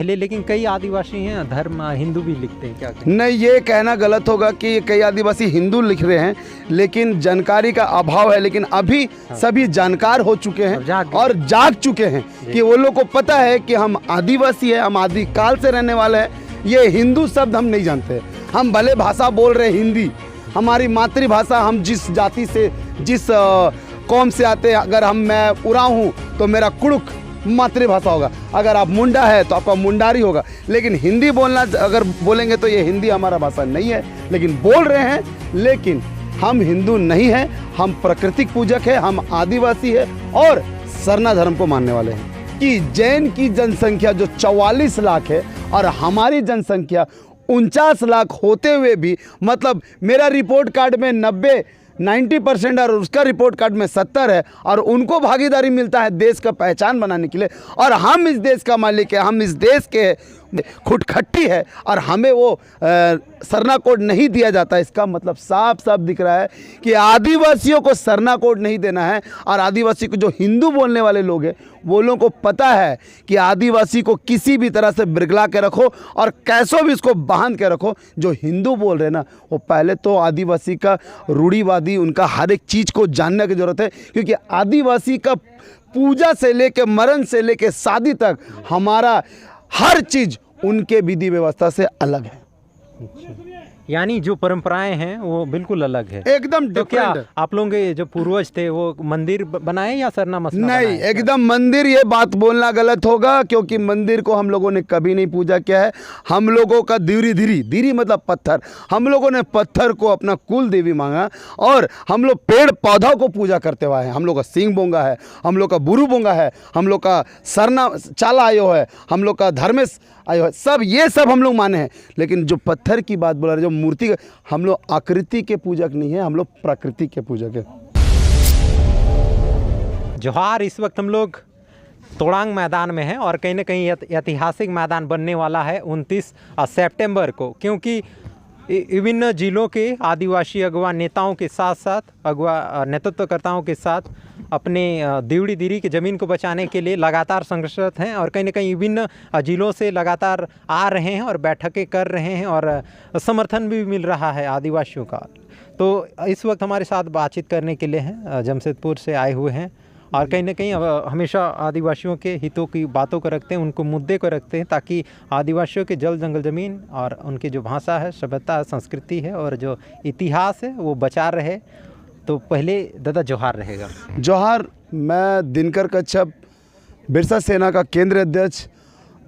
पहले, लेकिन कई आदिवासी हैं धर्म हिंदू भी लिखते हैं, क्या कहें? नहीं, ये कहना गलत होगा कि कई आदिवासी हिंदू लिख रहे हैं, लेकिन जानकारी का अभाव है। लेकिन अभी सभी जानकार हो चुके हैं और जाग चुके हैं कि वो लोग को पता है कि हम आदिवासी है, हम आदिकाल से रहने वाले हैं। ये हिंदू शब्द हम नहीं जानते। हम भले भाषा बोल रहे हिंदी, हमारी मातृभाषा, हम जिस जाति से जिस कौम से आते हैं, अगर मैं उराव हूँ तो मेरा कुड़ुक मातृभाषा होगा, अगर आप मुंडा है तो आपका मुंडारी होगा। लेकिन हिंदी बोलना अगर बोलेंगे तो ये हिंदी हमारा भाषा नहीं है, लेकिन बोल रहे हैं। लेकिन हम हिंदू नहीं हैं, हम प्राकृतिक पूजक हैं, हम आदिवासी हैं और सरना धर्म को मानने वाले हैं। कि जैन की जनसंख्या जो 44 लाख है और हमारी जनसंख्या 49 लाख होते हुए भी, मतलब मेरा रिपोर्ट कार्ड में 90% और उसका रिपोर्ट कार्ड में 70 है, और उनको भागीदारी मिलता है देश का पहचान बनाने के लिए। और हम इस देश का मालिक है, हम इस देश के खुटखट्टी है, और हमें वो सरना कोड नहीं दिया जाता। इसका मतलब साफ साफ दिख रहा है कि आदिवासियों को सरना कोड नहीं देना है। और आदिवासी को, जो हिंदू बोलने वाले लोग हैं, वो लोगों को पता है कि आदिवासी को किसी भी तरह से बिरगला के रखो और कैसो भी इसको बांध के रखो। जो हिंदू बोल रहे हैं ना, वो पहले तो आदिवासी का रूढ़िवादी, उनका हर एक चीज़ को जानने की ज़रूरत है। क्योंकि आदिवासी का पूजा से लेके मरण से लेके शादी तक हमारा हर चीज़ उनके विधि व्यवस्था से अलग है। यानी जो परंपराएं हैं वो बिल्कुल अलग है, एकदम तो क्या डिफरेंट। आप लोगों के जो पूर्वज थे वो मंदिर बनाए या सरना मसना नहीं, बनाए? एकदम मंदिर, ये बात बोलना गलत होगा, क्योंकि मंदिर को हम लोगों ने कभी नहीं पूजा किया है। हम लोगों का धीरी मतलब पत्थर, हम लोगों ने पत्थर को अपना कुल देवी मांगा, और हम लोग पेड़ पौधा को पूजा करते हुए हैं। हम लोग का सिंह बोंगा है, हम लोग का बुरु बोंगा है, हम लोग का सरना चाला आयो है, हम लोग का धर्मेश आयो है, सब ये सब हम लोग माने हैं। लेकिन जो पत्थर की बात बोला रहे, जो मूर्ति, हम लोग आकृति के पूजक नहीं है, हम लोग प्रकृति के पूजक है। जोहार, इस वक्त हम लोग तोड़ांग मैदान में हैं और कहीं ना कहीं ऐतिहासिक मैदान बनने वाला है 29 सितंबर को, क्योंकि विभिन्न जिलों के आदिवासी अगवा नेताओं के साथ साथ अगवा नेतृत्वकर्ताओं के साथ अपने दिवड़ी दिरी की ज़मीन को बचाने के लिए लगातार संघर्षरत हैं, और कहीं ना कहीं विभिन्न जिलों से लगातार आ रहे हैं और बैठकें कर रहे हैं, और समर्थन भी मिल रहा है आदिवासियों का। तो इस वक्त हमारे साथ बातचीत करने के लिए हैं जमशेदपुर से आए हुए हैं, और कहीं ना कहीं हमेशा आदिवासियों के हितों की बातों को रखते हैं, उनको मुद्दे को रखते हैं, ताकि आदिवासियों के जल जंगल ज़मीन और उनकी जो भाषा है, सभ्यता, संस्कृति है और जो इतिहास है वो बचा रहे। तो पहले दादा जोहार रहेगा। जोहार। मैं दिनकर कच्छप, बिरसा सेना का केंद्रीय अध्यक्ष।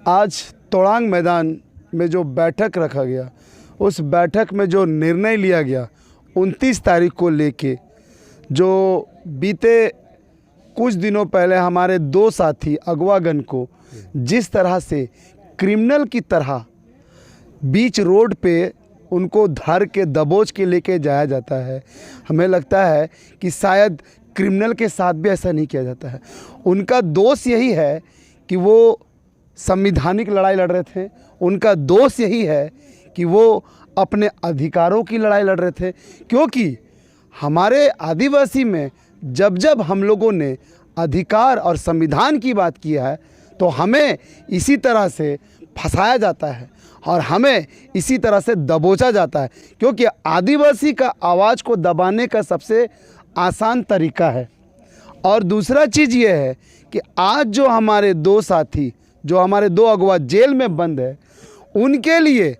आज तोड़ांग मैदान में जो बैठक रखा गया, उस बैठक में जो निर्णय लिया गया 29 तारीख को लेके, जो बीते कुछ दिनों पहले हमारे 2 साथी अगवागन को जिस तरह से क्रिमिनल की तरह बीच रोड पे उनको धर के दबोच के लेके जाया जाता है, हमें लगता है कि शायद क्रिमिनल के साथ भी ऐसा नहीं किया जाता है। उनका दोष यही है कि वो संवैधानिक लड़ाई लड़ रहे थे, उनका दोष यही है कि वो अपने अधिकारों की लड़ाई लड़ रहे थे। क्योंकि हमारे आदिवासी में जब हम लोगों ने अधिकार और संविधान की बात किया है, तो हमें इसी तरह से फंसाया जाता है और हमें इसी तरह से दबोचा जाता है। क्योंकि आदिवासी का आवाज़ को दबाने का सबसे आसान तरीका है। और दूसरा चीज़ ये है कि आज जो हमारे 2 साथी, जो हमारे 2 अगवा जेल में बंद है, उनके लिए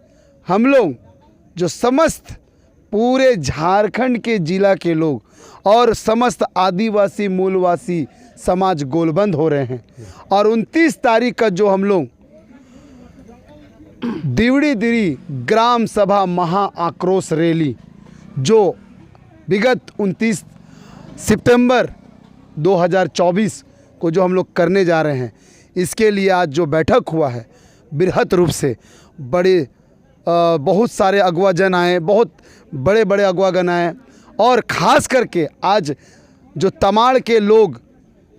हम लोग, जो समस्त पूरे झारखंड के जिला के लोग और समस्त आदिवासी मूलवासी समाज गोलबंद हो रहे हैं। और 29 तारीख का जो हम लोग दिवड़ी दिरी ग्राम सभा महा आक्रोश रैली, जो विगत 29 सितंबर 2024 को जो हम लोग करने जा रहे हैं, इसके लिए आज जो बैठक हुआ है, बृहत रूप से बहुत सारे अगवाजन आए, बहुत बड़े बड़े अगवागन आए, और ख़ास करके आज जो तमाड़ के लोग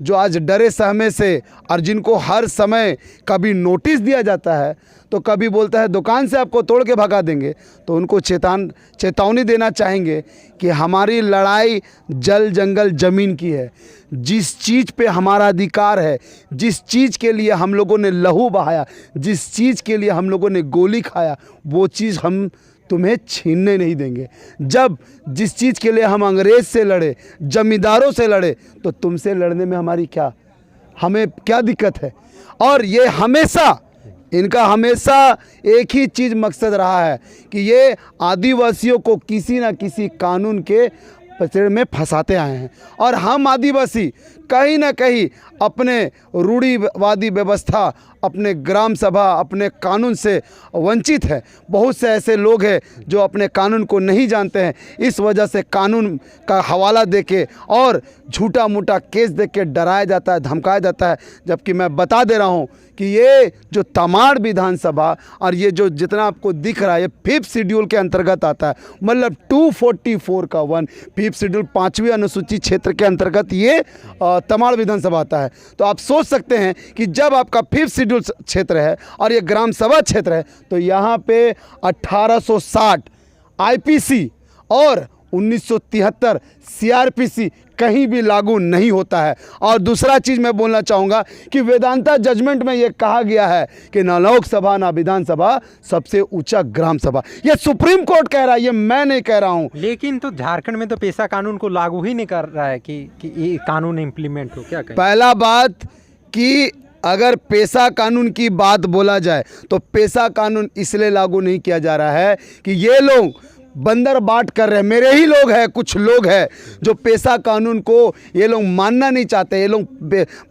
जो आज डरे सहमे से और जिनको हर समय कभी नोटिस दिया जाता है तो कभी बोलता है दुकान से आपको तोड़ के भगा देंगे, तो उनको चेतावनी देना चाहेंगे कि हमारी लड़ाई जल जंगल ज़मीन की है। जिस चीज़ पे हमारा अधिकार है, जिस चीज़ के लिए हम लोगों ने लहू बहाया, जिस चीज़ के लिए हम लोगों ने गोली खाया, वो चीज़ हम तुम्हें छीनने नहीं देंगे। जब जिस चीज़ के लिए हम अंग्रेज़ से लड़े, जमींदारों से लड़े, तो तुमसे लड़ने में हमें क्या दिक्कत है। और ये इनका हमेशा एक ही चीज़ मकसद रहा है कि ये आदिवासियों को किसी न किसी कानून के पचड़े में फंसाते आए हैं। और हम आदिवासी कहीं ना कहीं अपने रूढ़िवादी व्यवस्था, अपने ग्राम सभा, अपने कानून से वंचित है। बहुत से ऐसे लोग हैं जो अपने कानून को नहीं जानते हैं, इस वजह से कानून का हवाला देके और झूठा मूठा केस दे के डराया जाता है, धमकाया जाता है। जबकि मैं बता दे रहा हूँ कि ये जो तमाड़ विधानसभा और ये जो जितना आपको दिख रहा है, ये 5th शेड्यूल के अंतर्गत आता है। मतलब 244 का 1 5th शेड्यूल 5वीं अनुसूची क्षेत्र के अंतर्गत ये तमाड़ विधानसभा आता है। तो आप सोच सकते हैं कि जब आपका 5th शेड्यूल क्षेत्र है और ये ग्राम सभा क्षेत्र है, तो यहाँ पे 1860 आईपीसी और 1973 सीआरपीसी कहीं भी लागू नहीं होता है। और दूसरा चीज़ मैं बोलना चाहूँगा कि वेदांता जजमेंट में ये कहा गया है कि ना लोकसभा ना विधानसभा, सबसे ऊंचा ग्राम सभा। ये सुप्रीम कोर्ट कह रहा है, ये मैं नहीं कह रहा हूँ। लेकिन तो झारखंड में तो पेशा कानून को लागू ही नहीं कर रहा है कि ये कानून इम्प्लीमेंट हो। क्या कहें? पहला बात कि अगर पेशा कानून की बात बोला जाए तो पेशा कानून इसलिए लागू नहीं किया जा रहा है कि ये लोग बंदर बाट कर रहे हैं। मेरे ही लोग हैं, कुछ लोग हैं जो पेशा कानून को ये लोग मानना नहीं चाहते। ये लोग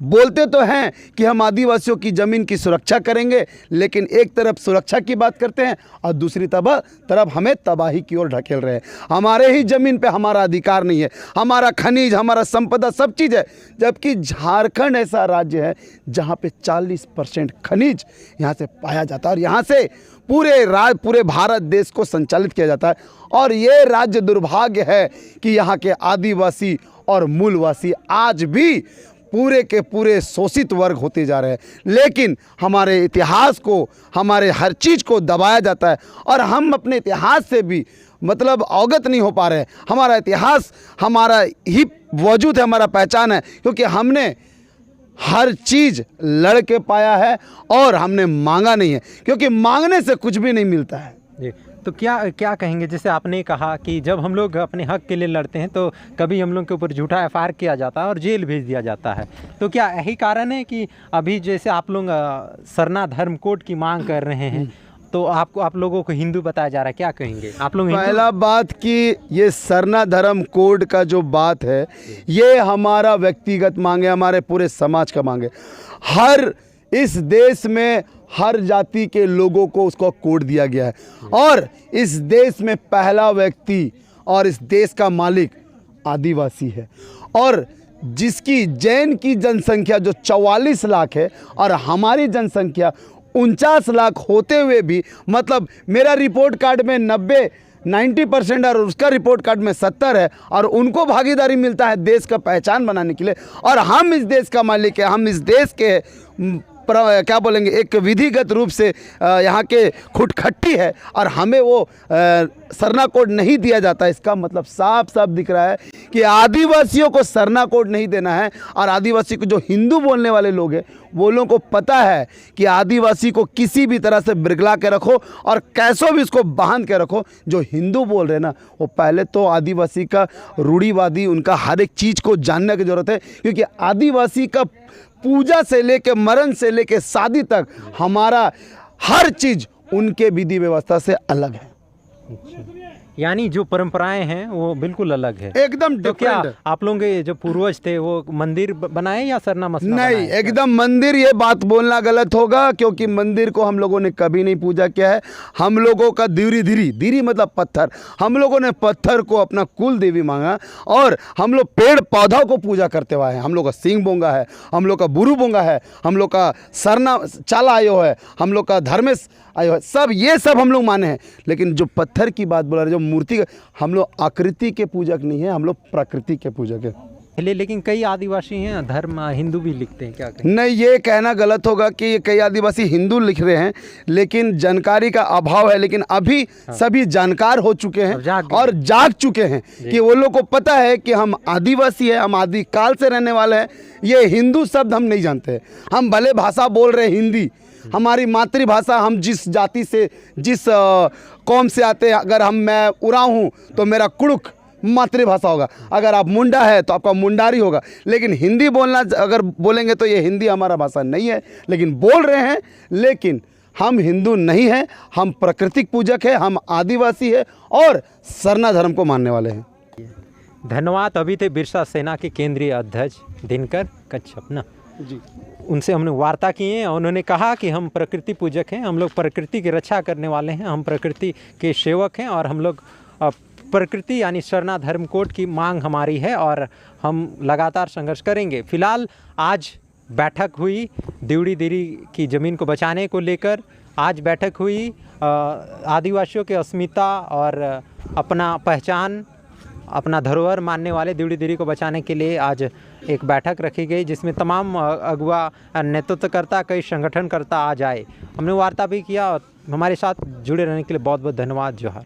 बोलते तो हैं कि हम आदिवासियों की ज़मीन की सुरक्षा करेंगे, लेकिन एक तरफ सुरक्षा की बात करते हैं और दूसरी तरफ हमें तबाही की ओर ढकेल रहे हैं। हमारे ही ज़मीन पे हमारा अधिकार नहीं है, हमारा खनिज, हमारा संपदा सब चीज़ है। जबकि झारखंड ऐसा राज्य है जहाँ पे 40% खनिज यहाँ से पाया जाता है और यहाँ से पूरे भारत देश को संचालित किया जाता है। और ये राज्य दुर्भाग्य है कि यहाँ के आदिवासी और मूलवासी आज भी पूरे के पूरे शोषित वर्ग होते जा रहे हैं। लेकिन हमारे इतिहास को, हमारे हर चीज़ को दबाया जाता है और हम अपने इतिहास से भी मतलब अवगत नहीं हो पा रहे हैं। हमारा इतिहास हमारा ही वजूद है, हमारा पहचान है, क्योंकि हमने हर चीज़ लड़ के पाया है और हमने मांगा नहीं है, क्योंकि मांगने से कुछ भी नहीं मिलता है। जी, तो क्या कहेंगे, जैसे आपने कहा कि जब हम लोग अपने हक के लिए लड़ते हैं तो कभी हम लोग के ऊपर झूठा एफआईआर किया जाता है और जेल भेज दिया जाता है, तो क्या यही कारण है कि अभी जैसे आप लोग सरना धर्म कोड की मांग कर रहे हैं तो आप लोगों को हिंदू बताया जा रहा है? क्या कहेंगे आप लोग? पहला बात कि ये सरना धर्म कोड का जो बात है, ये हमारा व्यक्तिगत मांग है, हमारे पूरे समाज का मांग है। हर इस देश में हर जाति के लोगों को उसका कोड दिया गया है और इस देश में पहला व्यक्ति और इस देश का मालिक आदिवासी है। और जिसकी जैन की जनसंख्या जो 44 लाख है और हमारी जनसंख्या 49 लाख होते हुए भी, मतलब मेरा रिपोर्ट कार्ड में 90% और उसका रिपोर्ट कार्ड में 70 है और उनको भागीदारी मिलता है देश का पहचान बनाने के लिए। और हम इस देश का मालिक है, हम इस देश के क्या बोलेंगे, एक विधिगत रूप से यहाँ के खुटखट्टी है और हमें वो सरना कोड नहीं दिया जाता। इसका मतलब साफ साफ दिख रहा है कि आदिवासियों को सरना कोड नहीं देना है। और आदिवासी को जो हिंदू बोलने वाले लोग हैं वो लोगों को पता है कि आदिवासी को किसी भी तरह से बिरगला के रखो और कैसो भी उसको बांध के रखो। जो हिंदू बोल रहे हैं ना, वो पहले तो आदिवासी का रूढ़िवादी, उनका हर एक चीज़ को जानने की ज़रूरत है, क्योंकि आदिवासी का पूजा से लेके मरण से लेके शादी तक हमारा हर चीज़ उनके विधि व्यवस्था से अलग है। यानी जो परंपराएं हैं वो बिल्कुल अलग है, एकदम। तो क्या आप लोगों के जो पूर्वज थे वो मंदिर बनाए या सरना मसना नहीं, एकदम मंदिर, ये बात बोलना गलत होगा, क्योंकि मंदिर को हम लोगों ने कभी नहीं पूजा किया है। हम लोगों का धीरी मतलब पत्थर, हम लोगों ने पत्थर को अपना कुल देवी मांगा और हम लोग पेड़ पौधों को पूजा करते हुए हैं। हम लोग का सिंह बोंगा है, हम लोग का बुरु बोंगा है, हम लोग का सरना चाला आयो है, हम लोग का धर्मेश आयो है, सब ये सब हम लोग माने हैं। लेकिन जो पत्थर की बात बोला रहे, जो मूर्ति, हम लोग आकृति के पूजक नहीं है, हम लोग प्रकृति के पूजक है। लेकिन कई आदिवासी हैं धर्म हिंदू भी लिखते हैं, क्या कहें? नहीं, ये कहना गलत होगा कि कई आदिवासी हिंदू लिख रहे हैं, लेकिन जानकारी का अभाव है। लेकिन अभी सभी जानकार हो चुके हैं और जाग चुके हैं कि वो लोग को पता है कि हम आदिवासी है, हम आदिकाल से रहने वाले हैं। ये हिंदू शब्द हम नहीं जानते हैं। हम भले भाषा बोल रहे हैं हिंदी, हमारी मातृभाषा, हम जिस जाति से जिस कौम से आते हैं, अगर मैं उरांव हूँ तो मेरा कुड़ुक मातृभाषा होगा, अगर आप मुंडा है तो आपका मुंडारी होगा। लेकिन हिंदी बोलना अगर बोलेंगे तो ये हिंदी हमारा भाषा नहीं है, लेकिन बोल रहे हैं। लेकिन हम हिंदू नहीं हैं, हम प्राकृतिक पूजक हैं, हम आदिवासी हैं और सरना धर्म को मानने वाले हैं। धन्यवाद। अभी थे बिरसा सेना के केंद्रीय अध्यक्ष दिनकर कच्छप ना जी, उनसे हमने वार्ता की है। उन्होंने कहा कि हम प्रकृति पूजक हैं, हम लोग प्रकृति की रक्षा करने वाले हैं, हम प्रकृति के सेवक हैं और हम लोग प्रकृति यानी सरना धर्म कोड की मांग हमारी है और हम लगातार संघर्ष करेंगे। फिलहाल आज बैठक हुई दिवड़ी दिरी की ज़मीन को बचाने को लेकर। आज बैठक हुई आदिवासियों के अस्मिता और अपना पहचान, अपना धरोहर मानने वाले दिवड़ी दिरी को बचाने के लिए आज एक बैठक रखी गई, जिसमें तमाम अगुवा नेतृत्वकर्ता, कई संगठनकर्ता आज आए। हमने वार्ता भी किया और हमारे साथ जुड़े रहने के लिए बहुत बहुत धन्यवाद। जोहार।